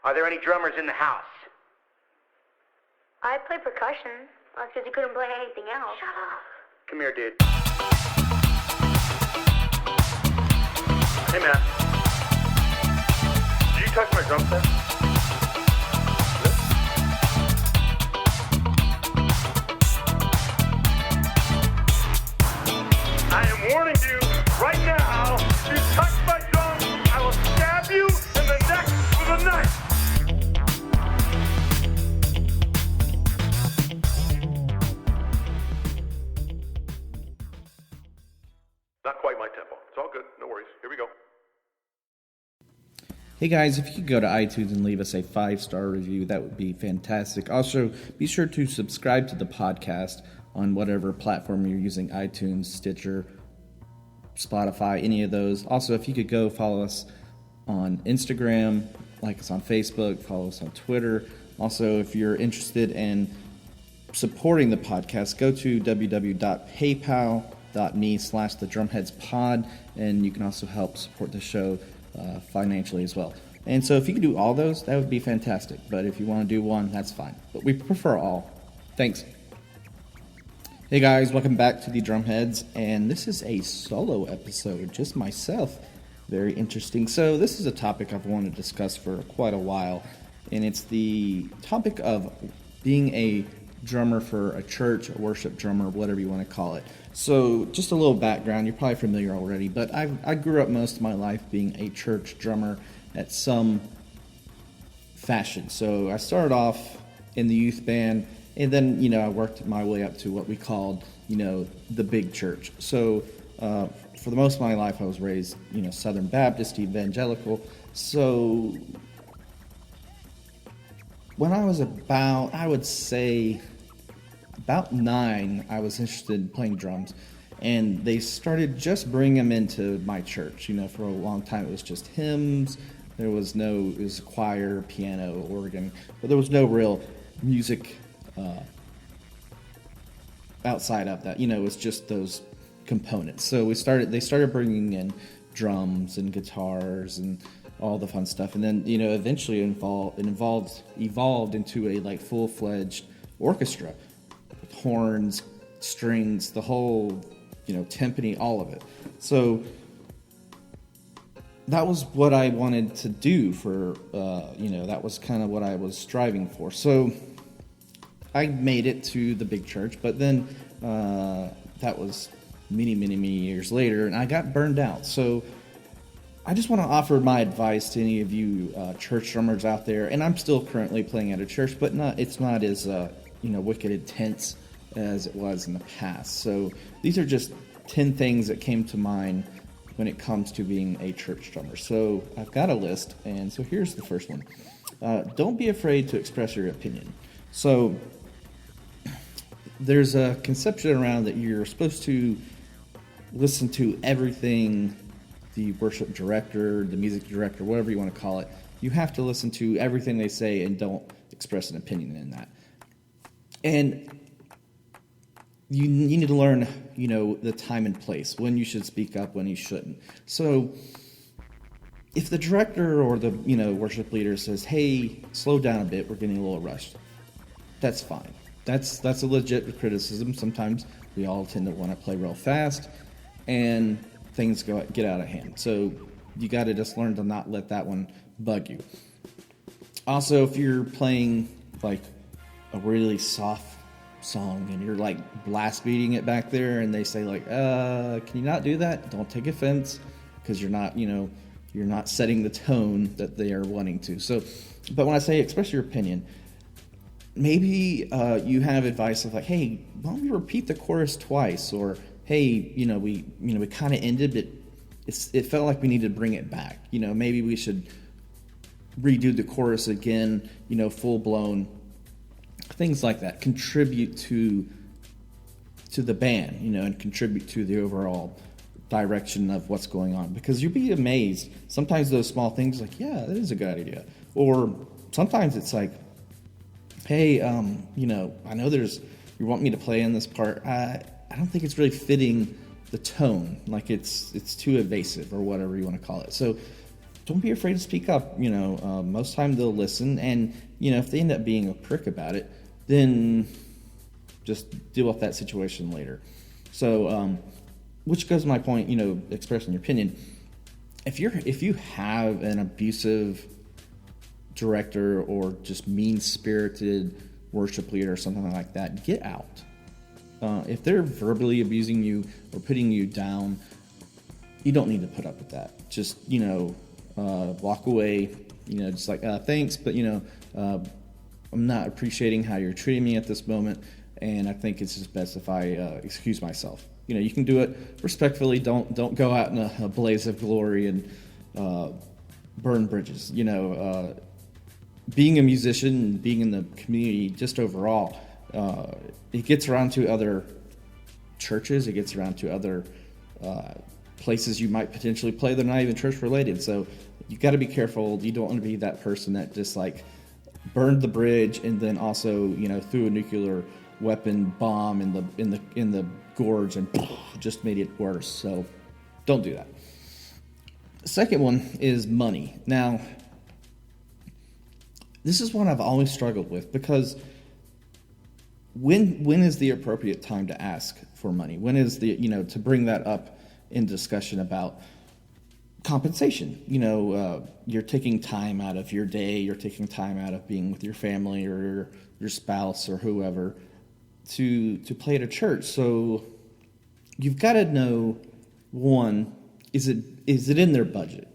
Are there any drummers in the house? I play percussion. That's because you couldn't play anything else. Shut up. Come here, dude. Hey, man. Did you touch my drum set? I am warning you right now, if you touch my drum, I will stab you in the neck with a knife. Not quite my tempo. It's all good. No worries. Here we go. Hey guys, if you could go to iTunes and leave us a 5-star review, that would be fantastic. Also, be sure to subscribe to the podcast on whatever platform you're using, iTunes, Stitcher, Spotify, any of those. Also, if you could go follow us on Instagram, like us on Facebook, follow us on Twitter. Also, if you're interested in supporting the podcast, go to www.paypal.me/thedrumheadspod, and you can also help support the show financially as well. And so if you could do all those, that would be fantastic. But if you want to do one, that's fine. But we prefer all. Thanks. Hey guys, welcome back to the Drumheads, and this is a solo episode, just myself. Very interesting. So this is a topic I've wanted to discuss for quite a while, and it's the topic of being a drummer for a church, a worship drummer, whatever you want to call it. So just a little background, you're probably familiar already, but I grew up most of my life being a church drummer at some fashion. So I started off in the youth band, and then, I worked my way up to what we called, the big church. So for the most of my life, I was raised, Southern Baptist, evangelical. So when I was about 9, I was interested in playing drums, and they started just bringing them into my church. For a long time it was just hymns. It was choir, piano, organ, but there was no real music outside of that. It was just those components. So they started bringing in drums and guitars and all the fun stuff, and then eventually it evolved into a full-fledged orchestra. Horns, strings, the whole, timpani, all of it. So that was what I wanted to do for, that was kind of what I was striving for. So I made it to the big church, but then that was many, many, many years later, and I got burned out. So I just want to offer my advice to any of you church drummers out there, and I'm still currently playing at a church, but it's not as wicked intense as it was in the past. So these are just 10 things that came to mind when it comes to being a church drummer. So I've got a list, and so here's the first one. Don't be afraid to express your opinion. So there's a conception around that you're supposed to listen to everything the worship director, the music director, whatever you want to call it. You have to listen to everything they say and don't express an opinion in that. And you need to learn, the time and place, when you should speak up, when you shouldn't. So if the director or the, worship leader says, hey, slow down a bit, we're getting a little rushed, that's fine. That's a legit criticism. Sometimes we all tend to want to play real fast, and things get out of hand. So you got to just learn to not let that one bug you. Also, if you're playing a really soft song and you're blast beating it back there, and they say can you not do that? Don't take offense, because you're not setting the tone that they are wanting to. So, but when I say express your opinion, maybe you have advice of hey, why don't we repeat the chorus twice? Or hey, we kind of ended it. It felt like we needed to bring it back. Maybe we should redo the chorus again. Full blown. Things like that contribute to the band, and contribute to the overall direction of what's going on. Because you'll be amazed. Sometimes those small things, yeah, that is a good idea. Or sometimes it's hey, I know you want me to play in this part. I don't think it's really fitting the tone. It's too evasive, or whatever you want to call it. So don't be afraid to speak up. Most time they'll listen, and if they end up being a prick about it, then just deal with that situation later. So, which goes to my point, expressing your opinion. If you have an abusive director or just mean-spirited worship leader or something like that, get out. If they're verbally abusing you or putting you down, you don't need to put up with that. Just, walk away, just like, thanks, but, I'm not appreciating how you're treating me at this moment, and I think it's just best if I excuse myself. You can do it respectfully. Don't go out in a blaze of glory and burn bridges. Being a musician, being in the community, just overall, it gets around to other churches. It gets around to other places you might potentially play. They're not even church related. So you got to be careful. You don't want to be that person that just like burned the bridge and then also threw a nuclear weapon bomb in the gorge and just made it worse. So don't do that. The second one is money. Now, this is one I've always struggled with, because when is the appropriate time to ask for money? When is to bring that up in discussion about compensation? You're taking time out of your day, you're taking time out of being with your family or your spouse or whoever to play at a church. So you've got to know, one, is it in their budget?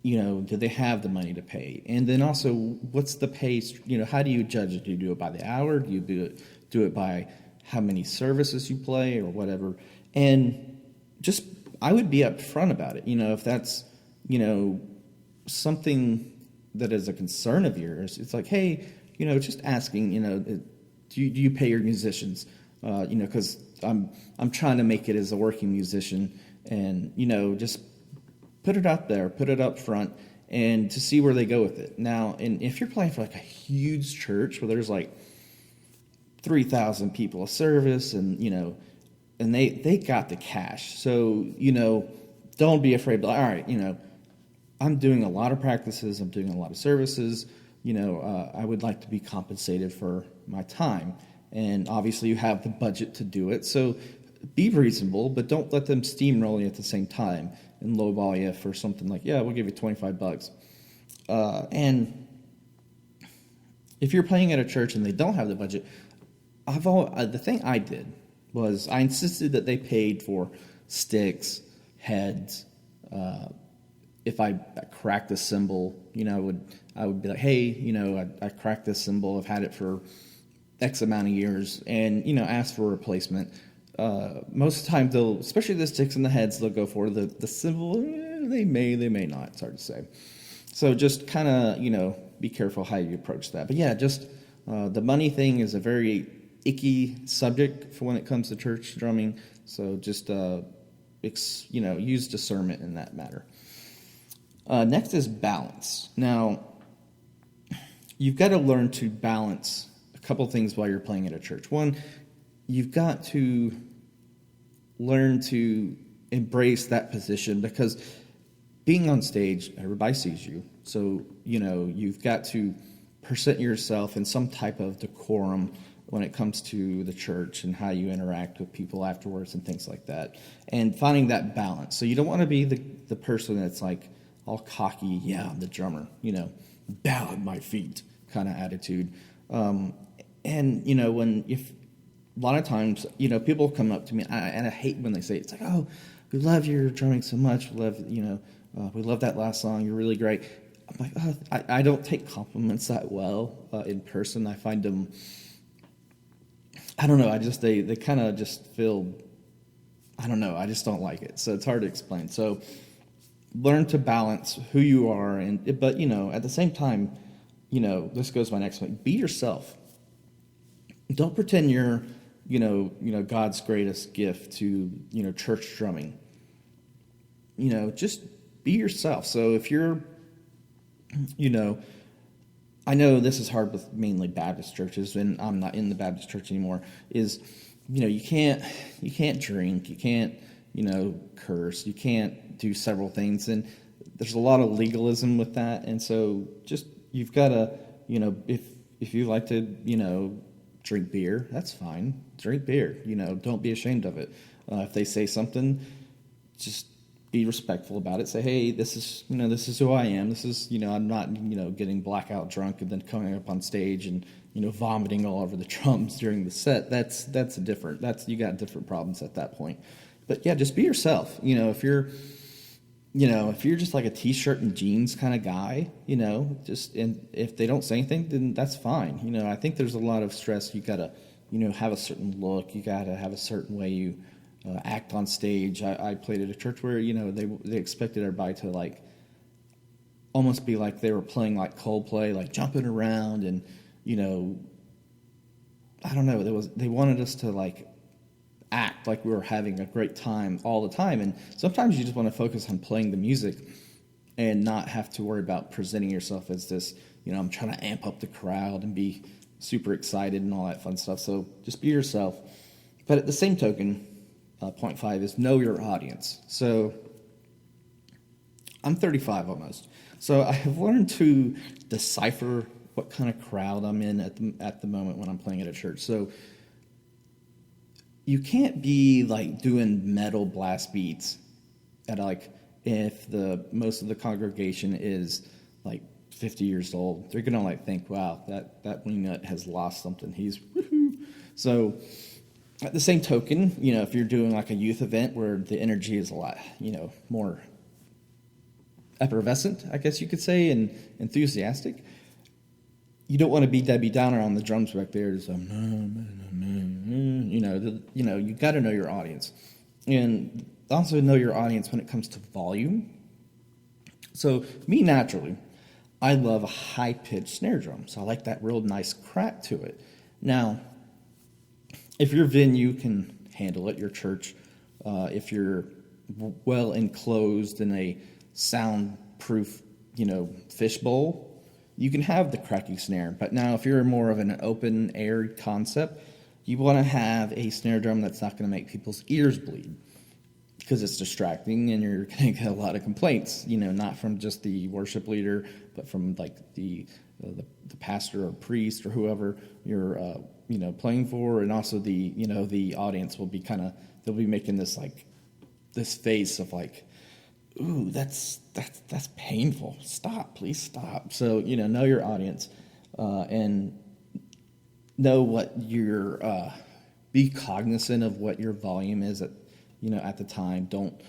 Do they have the money to pay? And then also, what's the pay? How do you judge it? Do you do it by the hour? Do you do it by how many services you play or whatever? And just, I would be upfront about it. If that's, something that is a concern of yours, it's like, hey, just asking, do you pay your musicians? Because I'm trying to make it as a working musician, and, just put it out there, put it up front, and to see where they go with it. Now, and if you're playing for like a huge church where there's like 3,000 people a service, and and they got the cash, so don't be afraid. All right, I'm doing a lot of practices, I'm doing a lot of services. I would like to be compensated for my time, and obviously you have the budget to do it. So be reasonable, but don't let them steamroll you at the same time and lowball you for something like, yeah, we'll give you $25. And if you're playing at a church and they don't have the budget, the thing I did was I insisted that they paid for sticks, heads. If I cracked a cymbal, I would be like, hey, I cracked this cymbal. I've had it for X amount of years, and ask for a replacement. Most of the time, they'll, especially the sticks and the heads, they'll go for the cymbal. They may not. It's hard to say. So just kind of, be careful how you approach that. But yeah, just the money thing is a very icky subject for when it comes to church drumming. So just use discernment in that matter. Next is balance. Now, you've got to learn to balance a couple things while you're playing at a church. One, you've got to learn to embrace that position, because being on stage, everybody sees you. So, you've got to present yourself in some type of decorum when it comes to the church and how you interact with people afterwards and things like that. And finding that balance. So you don't want to be the person that's like all cocky, yeah, I'm the drummer, bow at my feet kind of attitude. And, if a lot of times, people come up to me, and I hate when they say, it's like, oh, we love your drumming so much. We love that last song. You're really great. I'm like, oh, I don't take compliments that well in person. I find them, I don't know. They kind of just feel, I don't know. I just don't like it. So it's hard to explain. So learn to balance who you are, but at the same time, this goes to my next one. Be yourself. Don't pretend you're, God's greatest gift to, church drumming. Just be yourself. So if you're, I know this is hard with mainly Baptist churches, and I'm not in the Baptist church anymore, is, you can't drink, you can't, curse, you can't do several things. And there's a lot of legalism with that, and so just you've got to, if you like to, drink beer, that's fine. Drink beer. Don't be ashamed of it. If they say something, just be respectful about it. Say, hey, this is who I am. This is, I'm not, getting blackout drunk and then coming up on stage and, vomiting all over the drums during the set. That's you got different problems at that point. But yeah, just be yourself. If you're just like a t-shirt and jeans kind of guy, and if they don't say anything, then that's fine. I think there's a lot of stress. You gotta, have a certain look. You gotta have a certain way you act on stage. I played at a church where, they expected everybody to like almost be like they were playing like Coldplay, like jumping around and, I don't know. They wanted us to like act like we were having a great time all the time. And sometimes you just want to focus on playing the music and not have to worry about presenting yourself as this, I'm trying to amp up the crowd and be super excited and all that fun stuff. So just be yourself. But at the same token, point 5 is know your audience. So I'm 35 almost. So I have learned to decipher what kind of crowd I'm in at the moment when I'm playing at a church. So you can't be like doing metal blast beats at like if most of the congregation is like 50 years old. They're gonna like think, wow, that wingnut has lost something. He's woohoo. So at the same token, if you're doing like a youth event where the energy is a lot, more effervescent, I guess you could say, and enthusiastic, you don't want to be Debbie Downer on the drums back there. Just, you got to know your audience, and also know your audience when it comes to volume. So me naturally, I love a high-pitched snare drum, so I like that real nice crack to it. Now, if your venue can handle it, your church, if you're well enclosed in a soundproof, fishbowl, you can have the cracky snare. But now if you're more of an open air concept, you want to have a snare drum that's not going to make people's ears bleed because it's distracting and you're going to get a lot of complaints, not from just the worship leader, but from like the pastor or priest or whoever you're, playing for. And also the audience will be they'll be making this like this face of like, ooh, that's painful. Stop, please stop. So, know your audience, and know what be cognizant of what your volume is at the time. Don't,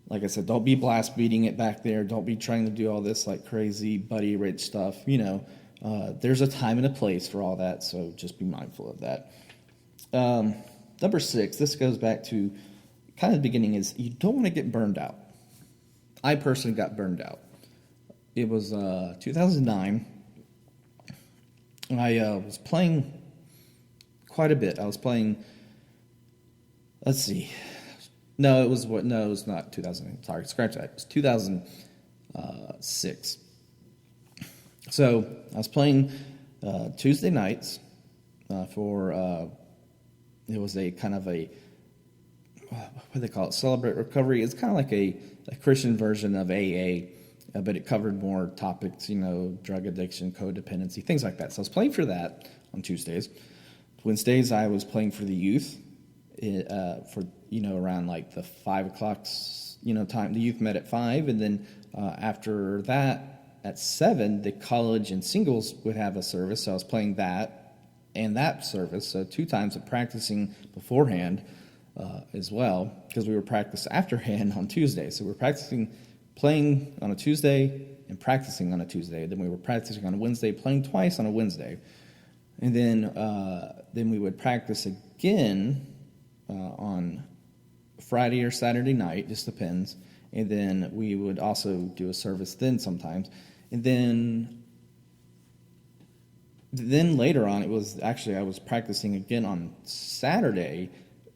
like I said, don't be blast beating it back there. Don't be trying to do all this like crazy Buddy Rich stuff. There's a time and a place for all that. So just be mindful of that. Number 6, this goes back to kind of the beginning, is you don't want to get burned out. I personally got burned out. It was 2009. I was playing quite a bit. I was playing, let's see. No, it's not 2000. Sorry, scratch that. It was 2006. So I was playing Tuesday nights for, it was a kind of a, what do they call it? Celebrate Recovery. It's kind of like a Christian version of AA, but it covered more topics, drug addiction, codependency, things like that. So I was playing for that on Tuesdays. Wednesdays, I was playing for the youth, for around like the 5 o'clock, time. The youth met at 5, and then after that, at 7, the college and singles would have a service. So I was playing that and that service, so 2 times of practicing beforehand. As well, because we were practicing afterhand on Tuesday. So we were playing on a Tuesday and practicing on a Tuesday. Then we were practicing on a Wednesday, playing twice on a Wednesday. And then we would practice again on Friday or Saturday night, just depends. And then we would also do a service then sometimes. And then later on, I was practicing again on Saturday,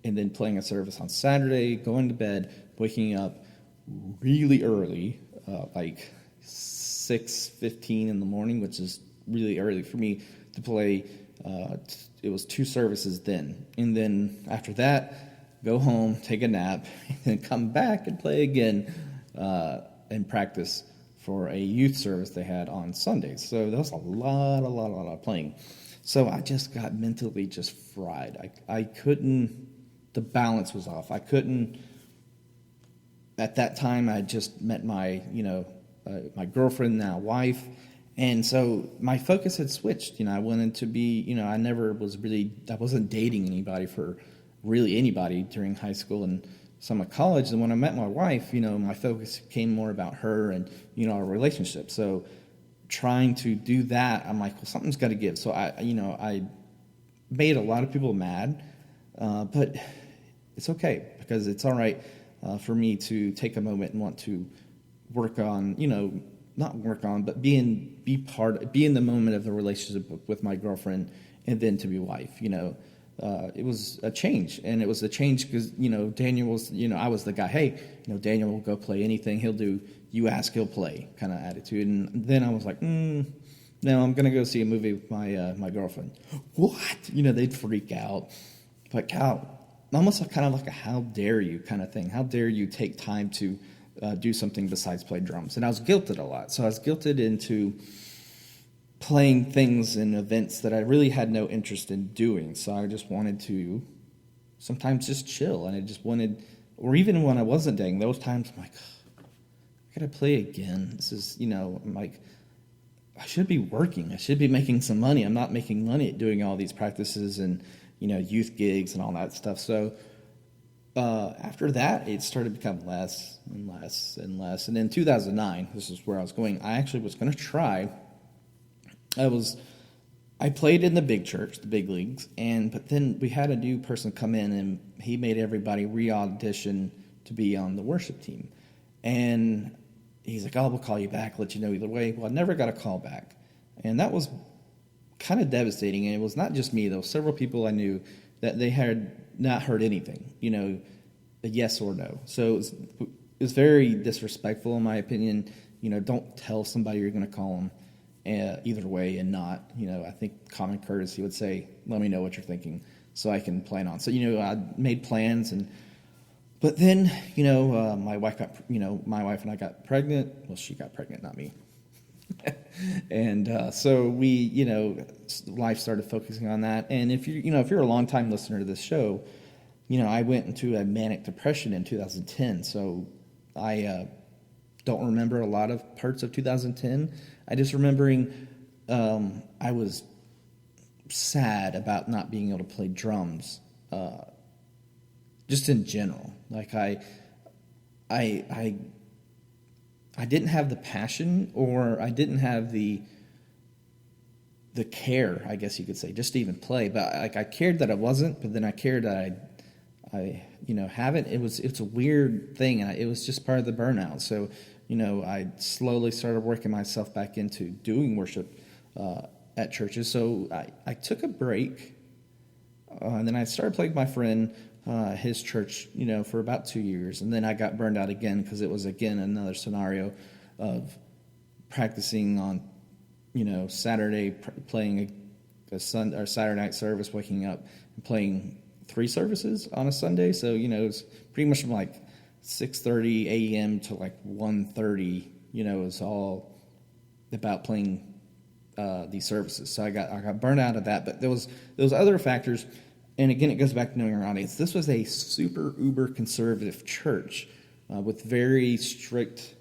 and then playing a service on Saturday, going to bed, waking up really early, like 6:15 in the morning, which is really early for me to play. It was 2 services then. And then after that, go home, take a nap, and then come back and play again in practice for a youth service they had on Sundays. So there was a lot of playing. So I just got mentally just fried. I couldn't, the balance was off. I couldn't, at that time I just met my, my girlfriend, now wife. And so my focus had switched. I wanted to be, I wasn't dating anybody for really anybody during high school and some of college. And when I met my wife, my focus became more about her and, our relationship. So trying to do that, I'm like, well, something's got to give. So I made a lot of people mad, but it's okay because it's all right for me to take a moment and want to work on, not work on, but be in the moment of the relationship with my girlfriend and then to be wife. It was a change, and it was a change because, Daniel was, I was the guy, hey, Daniel will go play anything. He'll do, you ask, he'll play kind of attitude. And then I was like, no, I'm going to go see a movie with my girlfriend. What? They'd freak out. Like almost kind of like a how dare you kind of thing. How dare you take time to do something besides play drums? And I was guilted a lot. So I was guilted into playing things and events that I really had no interest in doing. So I just wanted to sometimes just chill. And I just wanted, or even when I wasn't dating, those times I'm like, I gotta play again. This is, I'm like, I should be working. I should be making some money. I'm not making money at doing all these practices and, youth gigs and all that stuff. So after that, it started to become less and less and less. And in 2009, this is where I was going. I actually was going to try. I played in the big church, the big leagues, but then we had a new person come in, and he made everybody re-audition to be on the worship team. And he's like, we'll call you back, let you know either way. Well, I never got a call back. And that was kind of devastating. And it was not just me. There were several people I knew that they had not heard anything, a yes or no. So it was very disrespectful, in my opinion. Don't tell somebody you're going to call them either way and not. I think common courtesy would say, let me know what you're thinking so I can plan on. So, I made plans, but then, my wife and I got pregnant. Well, she got pregnant, not me. And so we, life started focusing on that. And if you're a longtime listener to this show, I went into a manic depression in 2010. So I don't remember a lot of parts of 2010. I just remembering I was sad about not being able to play drums, just in general. Like I didn't have the passion, or I didn't have the care, I guess you could say, just to even play. But I cared that I wasn't, but then I cared that I haven't. It's a weird thing. It was just part of the burnout. So, I slowly started working myself back into doing worship at churches. So I took a break, and then I started playing with my friend, his church, for about 2 years. And then I got burned out again because it was, again, another scenario of practicing on, Saturday, playing a Saturday night service, waking up and playing 3 services on a Sunday. So, it's pretty much from like 6:30 a.m. to like 1:30, it was all about playing these services. So I got burned out of that. But there was other factors. And again, it goes back to knowing our audience. This was a super uber conservative church with very strict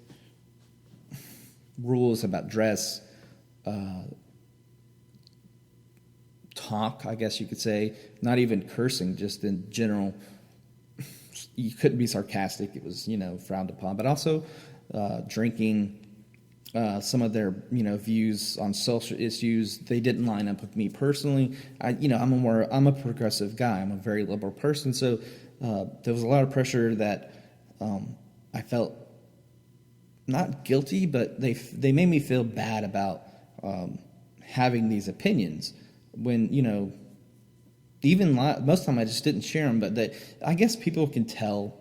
rules about dress, talk, I guess you could say. Not even cursing, just in general. You couldn't be sarcastic. It was, frowned upon. But also drinking, some of their, views on social issues, they didn't line up with me personally. I'm a progressive guy. I'm a very liberal person. So there was a lot of pressure that I felt not guilty, but they made me feel bad about having these opinions when, even most of the time I just didn't share them, but I guess people can tell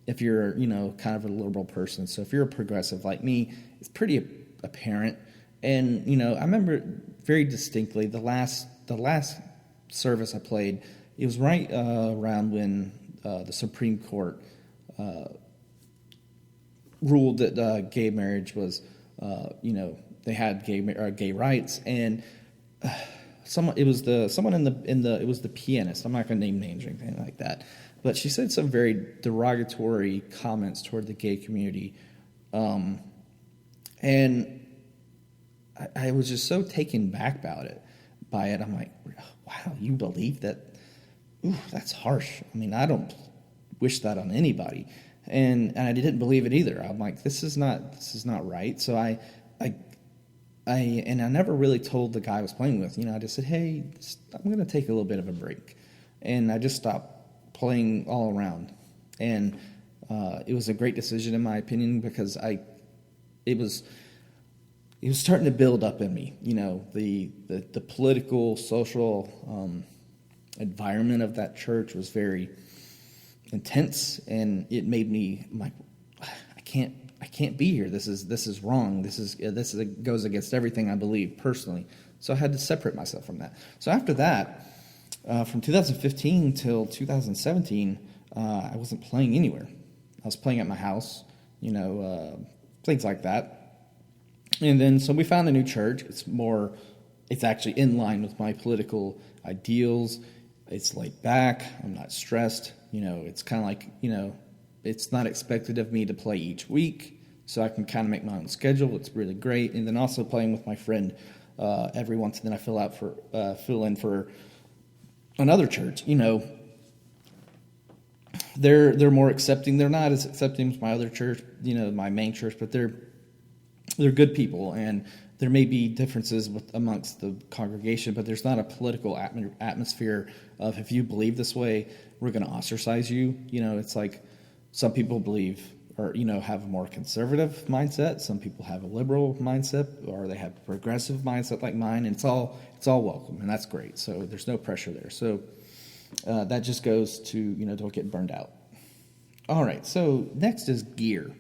if you're, kind of a liberal person. So if you're a progressive like me, it's pretty apparent. And, I remember very distinctly the last service I played, it was right around when the Supreme Court ruled that gay marriage was, they had gay rights, and it was the pianist. I'm not going to name names or anything like that, but she said some very derogatory comments toward the gay community, and I was just so taken back by it. I'm like, wow, you believe that? Ooh, that's harsh. I mean, I don't wish that on anybody, and I didn't believe it either. I'm like, this is not right. So I never really told the guy I was playing with. I just said, hey, I'm going to take a little bit of a break, and I just stopped playing all around. And it was a great decision in my opinion, because it was starting to build up in me. The political, social environment of that church was very intense, and it made me, I'm like, I can't be here. This is wrong. This goes against everything I believe personally. So I had to separate myself from that. So after that, from 2015 till 2017, I wasn't playing anywhere. I was playing at my house, things like that. And then so we found a new church. It's actually in line with my political ideals. It's laid back. I'm not stressed. It's kind of like, it's not expected of me to play each week, so I can kind of make my own schedule. It's really great. And then also playing with my friend every once in a while, I fill in for another church. They're more accepting. They're not as accepting as my other church, my main church, but they're good people, and there may be differences amongst the congregation, but there's not a political atmosphere of, if you believe this way, we're going to ostracize you. It's like some people believe or, have a more conservative mindset. Some people have a liberal mindset, or they have a progressive mindset like mine, and it's all welcome, and that's great. So there's no pressure there. So that just goes to, don't get burned out. All right, so next is gear.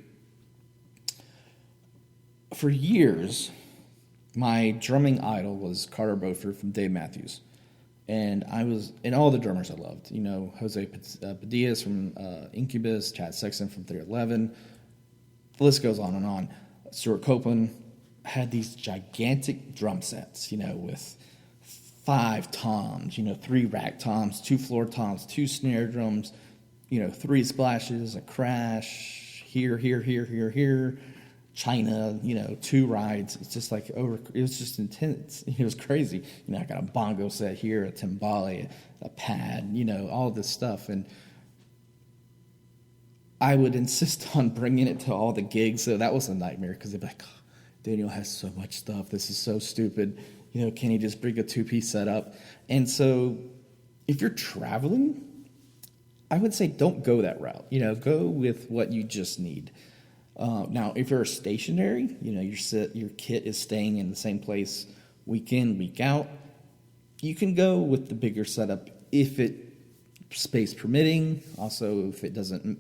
For years, my drumming idol was Carter Beauford from Dave Matthews. And all the drummers I loved, Jose Padillas from Incubus, Chad Sexton from 311. The list goes on and on. Stuart Copeland had these gigantic drum sets, with 5 toms, 3 rack toms, 2 floor toms, 2 snare drums, 3 splashes, a crash, here, China, 2 rides. It's just like it was just intense. It was crazy. I got a bongo set here, a timbale, a pad, all this stuff. And I would insist on bringing it to all the gigs. So that was a nightmare, because they'd be like, oh, Daniel has so much stuff. This is so stupid. Can he just bring a 2-piece setup? And so if you're traveling, I would say don't go that route. Go with what you just need. Now, if you're stationary, your kit is staying in the same place week in, week out, you can go with the bigger setup if space permitting. Also, if it doesn't,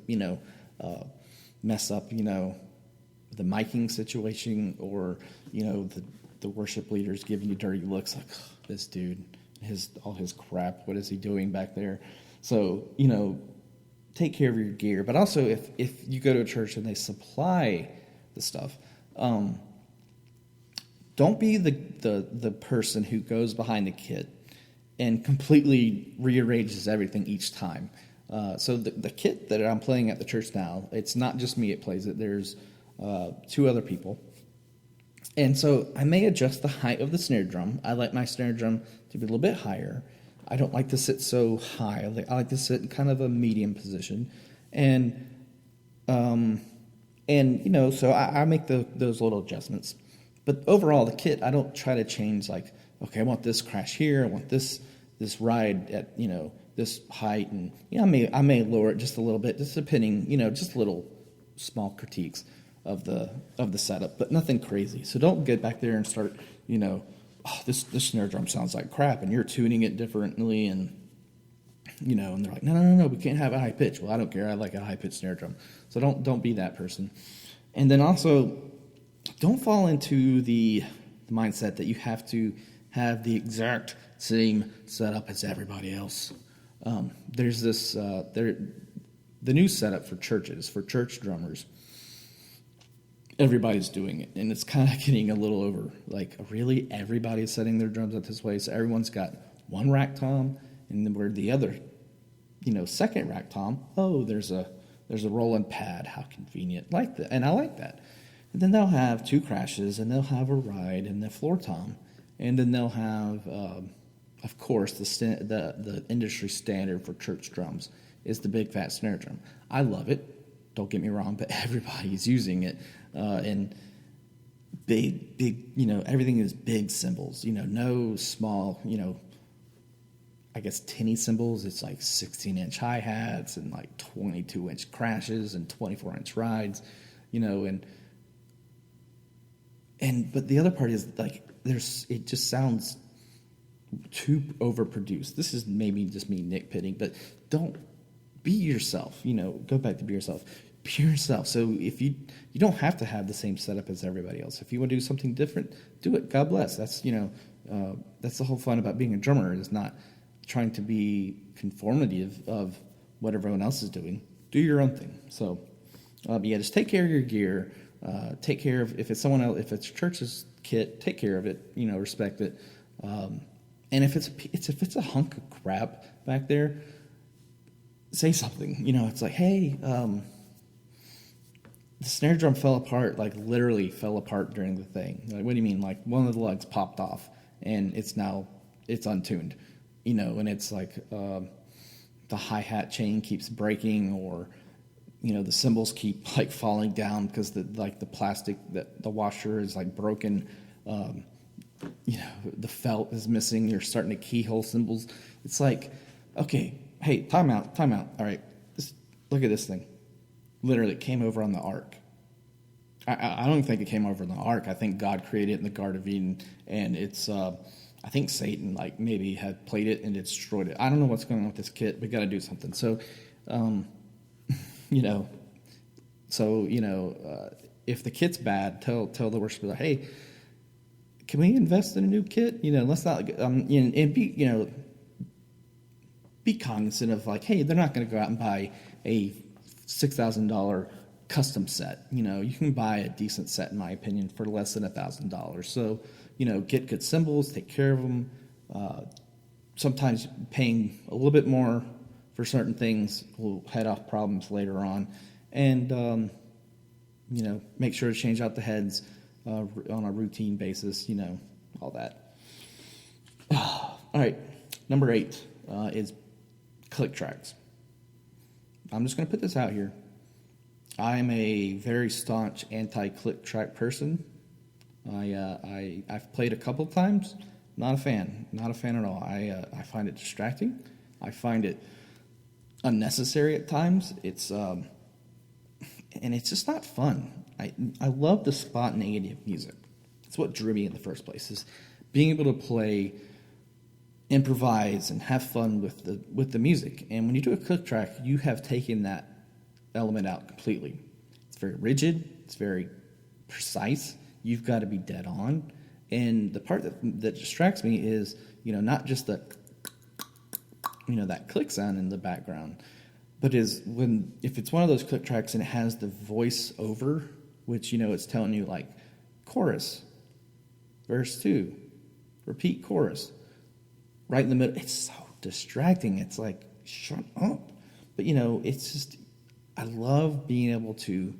mess up, the miking situation, or, the worship leaders giving you dirty looks like, oh, this dude, all his crap, what is he doing back there? So, take care of your gear. But also, if you go to a church and they supply the stuff, don't be the person who goes behind the kit and completely rearranges everything each time. So the kit that I'm playing at the church now, it's not just me that plays it. There's 2 other people. And so I may adjust the height of the snare drum. I like my snare drum to be a little bit higher. I don't like to sit so high. I like to sit in kind of a medium position. And so I make those little adjustments. But overall, the kit, I don't try to change, like, okay, I want this crash here, I want this ride at, this height, and I may lower it just a little bit, just depending, just little small critiques of the setup, but nothing crazy. So don't get back there and start, oh, this snare drum sounds like crap, and you're tuning it differently, and and they're like, no, we can't have a high pitch. Well, I don't care. I like a high pitched snare drum. So don't be that person. And then also, don't fall into the mindset that you have to have the exact same setup as everybody else. There's this the new setup for churches, for church drummers. everybody's doing it, and it's kind of getting a little over. Like, really, everybody's setting their drums up this way. So everyone's got one rack tom, and then where the other, second rack tom. Oh, there's a rolling pad. How convenient! Like that, and I like that. And then they'll have two crashes, and they'll have a ride, and the floor tom, and then they'll have, of course, the industry standard for church drums is the big fat snare drum. I love it. Don't get me wrong, but everybody's using it. And big, everything is big cymbals, no small, I guess tinny cymbals. It's like 16-inch hi-hats and like 22-inch crashes and 24-inch rides, but the other part is like it just sounds too overproduced. This is maybe just me nitpicking, but don't be yourself, go back to be yourself. Be yourself. So if you don't have to have the same setup as everybody else. If you want to do something different, do it. God bless. That's, that's the whole fun about being a drummer, is not trying to be conformative of what everyone else is doing. Do your own thing. So, just take care of your gear. Take care of, if it's someone else, if it's church's kit, take care of it, respect it. And if it's a hunk of crap back there, say something. It's like, hey, the snare drum fell apart, like literally fell apart during the thing. Like, what do you mean? Like, one of the lugs popped off and it's untuned, and it's like the hi-hat chain keeps breaking, or the cymbals keep like falling down because the plastic, that the washer is like broken. The felt is missing. You're starting to keyhole cymbals. It's like, okay, hey, time out. All right, just look at this thing. Literally, it came over on the ark. I don't think it came over on the ark. I think God created it in the Garden of Eden, and it's, I think Satan maybe had played it and destroyed it. I don't know what's going on with this kit. We got to do something. So, if the kit's bad, tell the worshiper, hey, can we invest in a new kit? Let's not, and be, be cognizant of like, hey, they're not going to go out and buy a $6,000 custom set. You can buy a decent set, in my opinion, for less than $1,000. So, get good cymbals, take care of them. Sometimes paying a little bit more for certain things will head off problems later on. And, make sure to change out the heads on a routine basis, all that. All right, number 8 is click tracks. I'm just going to put this out here. I am a very staunch anti-click track person. I've played a couple of times. Not a fan at all. I find it distracting. I find it unnecessary at times. It's and it's just not fun. I love the spontaneity of music. It's what drew me in the first place, is being able to play, improvise, and have fun with the music. And when you do a click track, you have taken that element out completely. It's very rigid. It's very precise. You've got to be dead on. And the part that distracts me is, not just the, that click sound in the background, but if it's one of those click tracks and it has the voice over, which, it's telling you like chorus, verse 2, repeat chorus, right in the middle. It's so distracting. It's like, shut up. But, it's just, I love being able to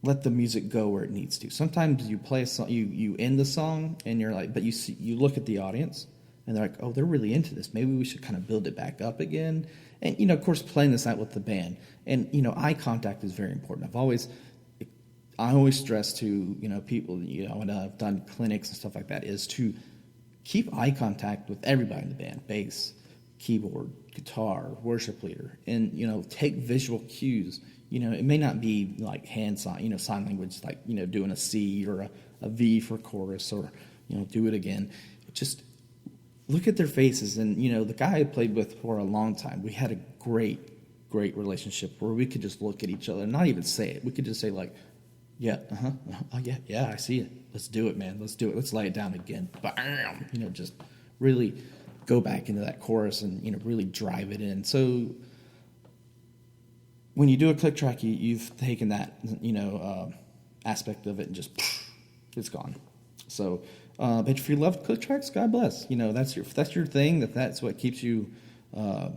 let the music go where it needs to. Sometimes you play a song, you end the song, and you're like, but you look at the audience, and they're like, oh, they're really into this. Maybe we should kind of build it back up again. And, of course, playing this out with the band. And, eye contact is very important. I always stress to, people, when I've done clinics and stuff like that, is to keep eye contact with everybody in the band, bass, keyboard, guitar, worship leader, and, take visual cues. It may not be like hand sign, sign language, like, doing a C or a V for chorus, or, do it again. Just look at their faces. And, the guy I played with for a long time, we had a great relationship where we could just look at each other and not even say it. We could just say like, yeah, yeah, I see it. Let's do it, man. Let's do it. Let's lay it down again. Bam! Just really go back into that chorus and, really drive it in. So when you do a click track, you've taken that, aspect of it, and just it's gone. So, but if you love click tracks, God bless. That's your thing. That's what keeps you and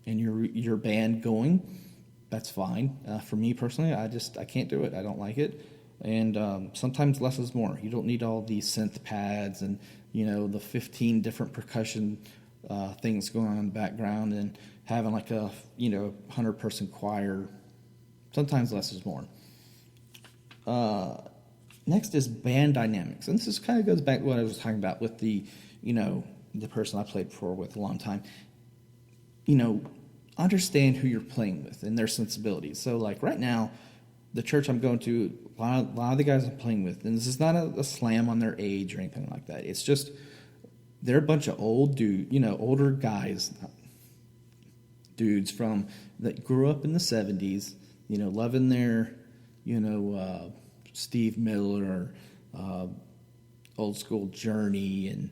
your band going. That's fine. For me personally, I can't do it. I don't like it. And sometimes less is more. You don't need all these synth pads and the 15 different percussion things going on in the background and having like a 100-person choir. Sometimes less is more. Next is band dynamics, and this kind of goes back to what I was talking about with the person I played for with a long time. Understand who you're playing with and their sensibilities. So, like right now, the church I'm going to, a lot of the guys I'm playing with, and this is not a slam on their age or anything like that. It's just they're a bunch of older guys, dudes that grew up in the 70s, loving their, Steve Miller, old school Journey, and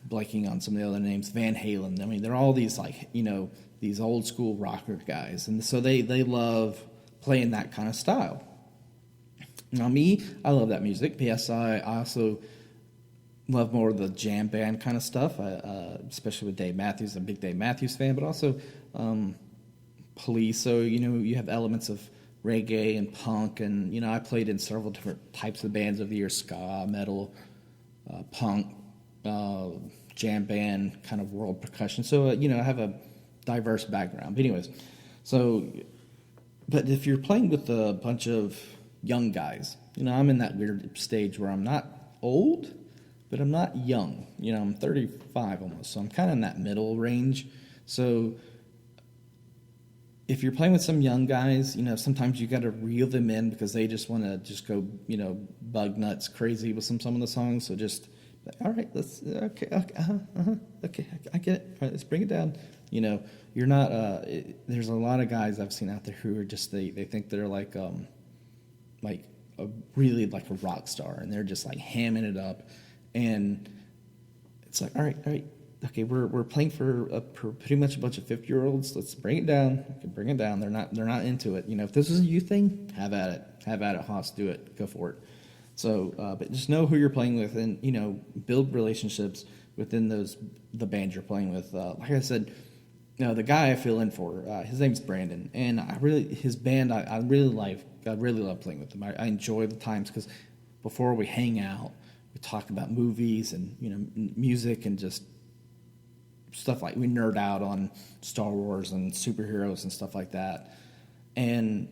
blanking on some of the other names, Van Halen. I mean, they're all these these old school rocker guys, and so they love playing that kind of style. Now, me, I love that music. P.S. I also love more of the jam band kind of stuff, especially with Dave Matthews. I'm a big Dave Matthews fan, but also Police. So you have elements of reggae and punk, and I played in several different types of bands over the years: ska, metal, punk, jam band, kind of world percussion. So I have a diverse background. But anyways, but if you're playing with a bunch of young guys, I'm in that weird stage where I'm not old, but I'm not young. I'm 35 almost, so I'm kind of in that middle range. So if you're playing with some young guys, sometimes you got to reel them in because they just want to just go, bug nuts crazy with some of the songs. So just, all right, okay, I get it. All right, let's bring it down. You're not. There's a lot of guys I've seen out there who are just they think they're like a really like a rock star, and they're just like hamming it up, and it's like, all right. Okay, we're playing for pretty much a bunch of 50-year-olds. Let's bring it down. Okay, bring it down. They're not into it. If this is a youth thing, have at it. Have at it, Haas. Do it. Go for it. So, but just know who you're playing with, and build relationships within the band you're playing with. Like I said, the guy I fill in for, his name's Brandon, and his band I really love playing with them. I enjoy the times because before we hang out, we talk about movies and music and just stuff like we nerd out on Star Wars and superheroes and stuff like that. And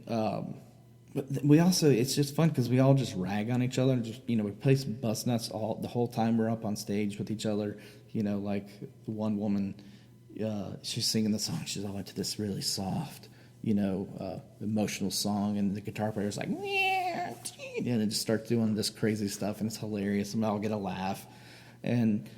but we also, it's just fun because we all just rag on each other and just we play some bust nuts the whole time we're up on stage with each other. Like the one woman, she's singing the song. She's all into this really soft, emotional song, and the guitar player's like, and it just starts doing this crazy stuff, and it's hilarious, and we all get a laugh, and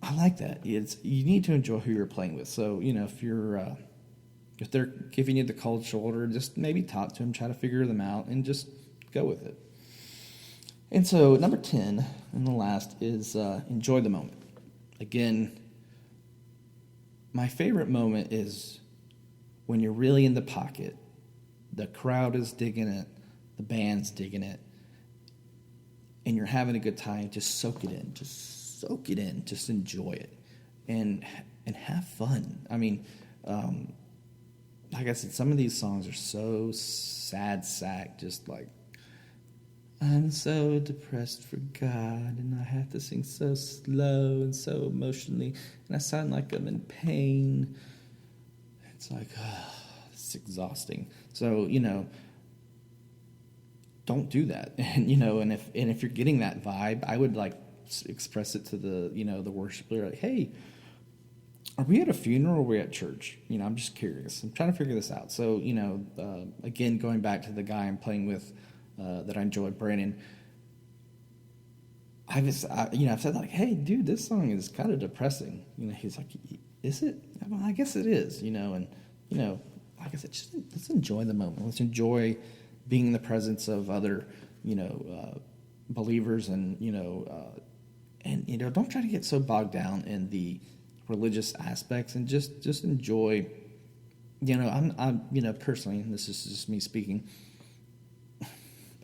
I like that. You need to enjoy who you're playing with. So if they're giving you the cold shoulder, just maybe talk to them, try to figure them out, and just go with it. And so number 10 and the last is enjoy the moment. Again, my favorite moment is when you're really in the pocket. The crowd is digging it, the band's digging it, and you're having a good time. Just soak it in. Just enjoy it, and have fun. I mean, like I said, some of these songs are so sad sack, just like, I'm so depressed for God, and I have to sing so slow and so emotionally, and I sound like I'm in pain. It's like, it's exhausting. So, don't do that. And, and if you're getting that vibe, I would express it to the worshiper, like, hey, are we at a funeral or are we at church? I'm just curious. I'm trying to figure this out. So, again, going back to the guy I'm playing with that I enjoy, Brandon, I've said like, hey, dude, this song is kind of depressing. He's like, is it? Well, I guess it is, and, like I said, just let's enjoy the moment. Let's enjoy being in the presence of other, believers, and, don't try to get so bogged down in the religious aspects, and just enjoy. I'm personally, and this is just me speaking,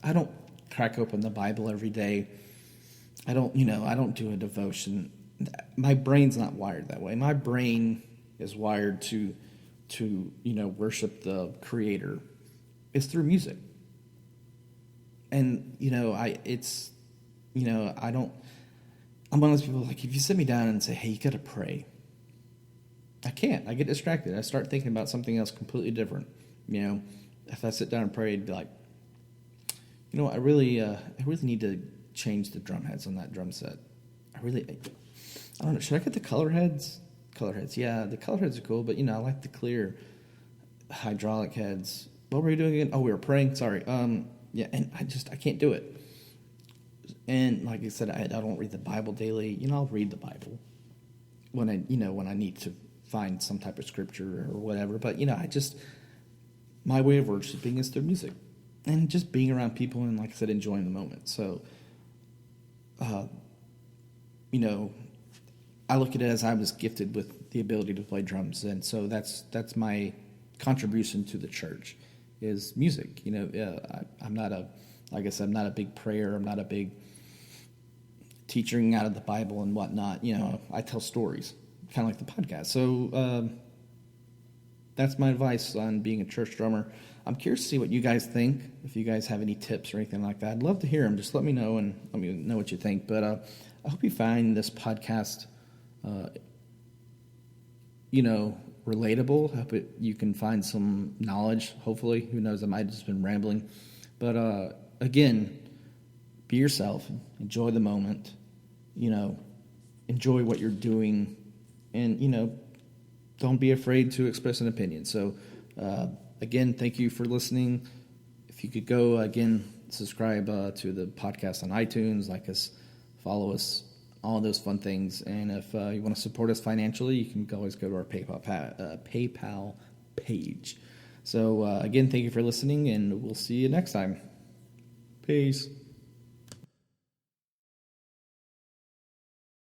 I don't crack open the Bible every day. I don't do a devotion. My brain's not wired that way. My brain is wired to worship the Creator. It's through music. And, I'm one of those people, like, if you sit me down and say, hey, you got to pray, I can't. I get distracted. I start thinking about something else completely different. If I sit down and pray, I'd be like, I really need to change the drum heads on that drum set. I don't know. Should I get the color heads? Color heads, yeah, the color heads are cool, but I like the clear hydraulic heads. What were we doing again? Oh, we were praying. Sorry. Yeah, and I can't do it. And like I said, I don't read the Bible daily. I'll read the Bible when I need to find some type of scripture or whatever. But my way of worshiping is through music and just being around people and, like I said, enjoying the moment. So, I look at it as I was gifted with the ability to play drums, and so that's my contribution to the church is music. I'm not a big prayer. I'm not a big teaching out of the Bible and whatnot. I tell stories, kind of like the podcast. So that's my advice on being a church drummer. I'm curious to see what you guys think. If you guys have any tips or anything like that, I'd love to hear them. Just let me know and let me know what you think. But I hope you find this podcast relatable. I hope you can find some knowledge, hopefully. Who knows, I might have just been rambling. But again, be yourself. Enjoy the moment. Enjoy what you're doing. And, don't be afraid to express an opinion. So, again, thank you for listening. If you could go, again, subscribe to the podcast on iTunes, like us, follow us, all those fun things. And if you want to support us financially, you can always go to our PayPal page. So, again, thank you for listening, and we'll see you next time. Peace.